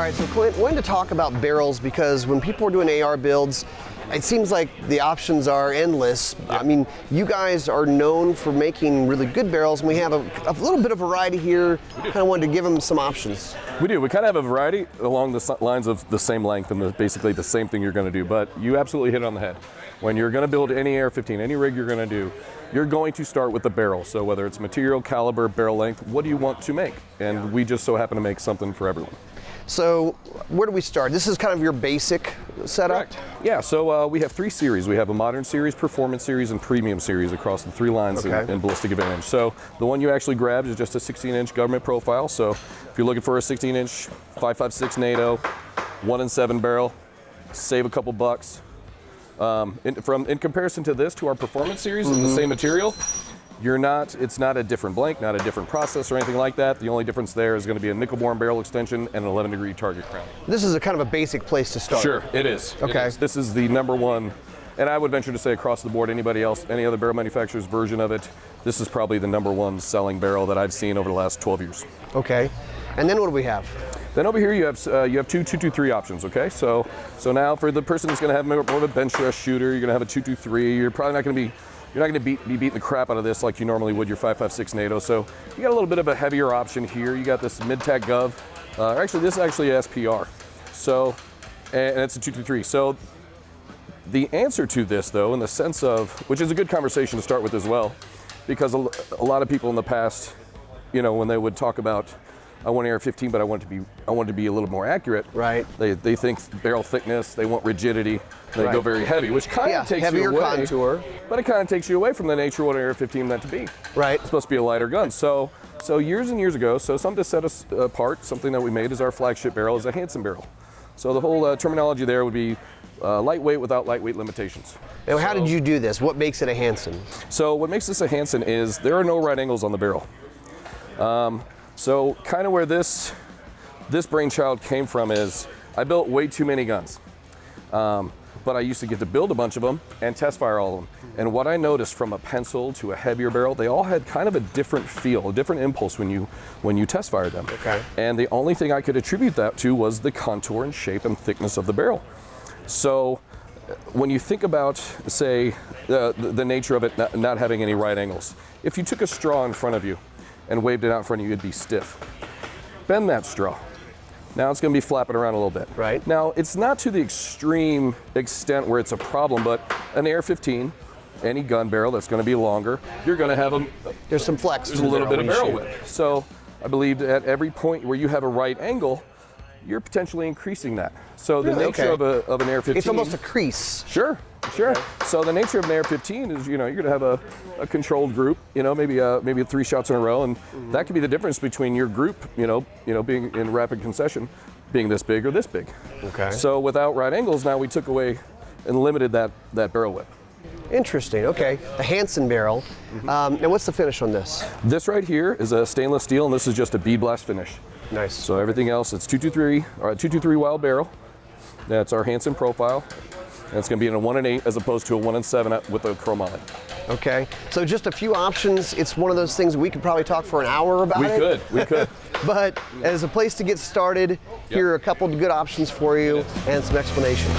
All right, so Clint, wanted to talk about barrels because when people are doing AR builds, it seems like the options are endless. Yeah. I mean, you guys are known for making really good barrels, and we have a little bit of variety here. Kind of wanted to give them some options. We do. We kind of have a variety along the lines of the same length and basically the same thing you're going to do, but you absolutely hit it on the head. When you're going to build any AR-15, any rig you're going to do, you're going to start with the barrel. So whether it's material, caliber, barrel length, what do you want to make? And we just so happen to make something for everyone. So where do we start? This is kind of your basic setup? Correct. Yeah, so we have 3 series. We have a modern series, performance series, and premium series across the 3 lines in Ballistic Advantage. So the one you actually grabbed is just a 16-inch government profile. So if you're looking for a 16-inch 5.56 NATO, 1-in-7 barrel, save a couple bucks. In comparison to this, to our performance series, in the same material, it's not a different blank, not a different process or anything like that. The only difference there is going to be a nickel-borne barrel extension and an 11-degree target crown. This is a kind of a basic place to start. Sure, it is. Okay. It is. This is the #1, and I would venture to say across the board, anybody else, any other barrel manufacturer's version of it, this is probably the #1 selling barrel that I've seen over the last 12 years. Okay. And then what do we have? Then over here you have 2 223 options. Okay, so now for the person who's going to have more of a bench rest shooter, you're going to have a 223. You're probably not going to be be beating the crap out of this like you normally would your 5.56 NATO. So you got a little bit of a heavier option here. You got this mid-tac Gov. Actually, this is actually a SPR. So, and it's a 223. So the answer to this, though, in the sense of, which is a good conversation to start with as well, because a lot of people in the past, you know, when they would talk about, I want an AR-15, but I want it to be a little more accurate. Right. They think barrel thickness, they want rigidity, they go very heavy, which kind of takes you away. Heavier contour. But it kind of takes you away from the nature of what an AR-15 meant to be. Right. It's supposed to be a lighter gun. So years and years ago, something to set us apart, something that we made is our flagship barrel is a Hanson barrel. So the whole terminology there would be lightweight without lightweight limitations. Now, how did you do this? What makes it a Hanson? So what makes this a Hanson is there are no right angles on the barrel. So kind of where this brainchild came from is I built way too many guns. But I used to get to build a bunch of them and test fire all of them. And what I noticed from a pencil to a heavier barrel, they all had kind of a different feel, a different impulse when you test fired them. Okay. And the only thing I could attribute that to was the contour and shape and thickness of the barrel. So when you think about, say, the nature of it not having any right angles, if you took a straw in front of you and waved it out in front of you, it'd be stiff. Bend that straw. Now it's going to be flapping around a little bit. Right. Now it's not to the extreme extent where it's a problem, but an AR-15, any gun barrel that's going to be longer, you're going to have There's some flex. There's a little bit of barrel width. So I believe at every point where you have a right angle, you're potentially increasing that. So the nature of an AR-15, it's almost a crease. Sure. Okay. So the nature of an AR-15 is, you're going to have a controlled group, maybe 3 shots in a row, and that could be the difference between your group, being in rapid concession, being this big or this big. Okay. So without right angles, now we took away and limited that barrel width. Interesting. Okay. A Hanson barrel. And what's the finish on this? This right here is a stainless steel, and this is just a bead blast finish. Nice. So everything else, it's 223 wild barrel. That's our Hanson profile. And it's going to be in a 1-in-8 as opposed to a 1-in-7 with a chrome on it. Okay. So just a few options. It's one of those things we could probably talk for an hour about We could. But as a place to get started, here are a couple of good options for you and some explanation.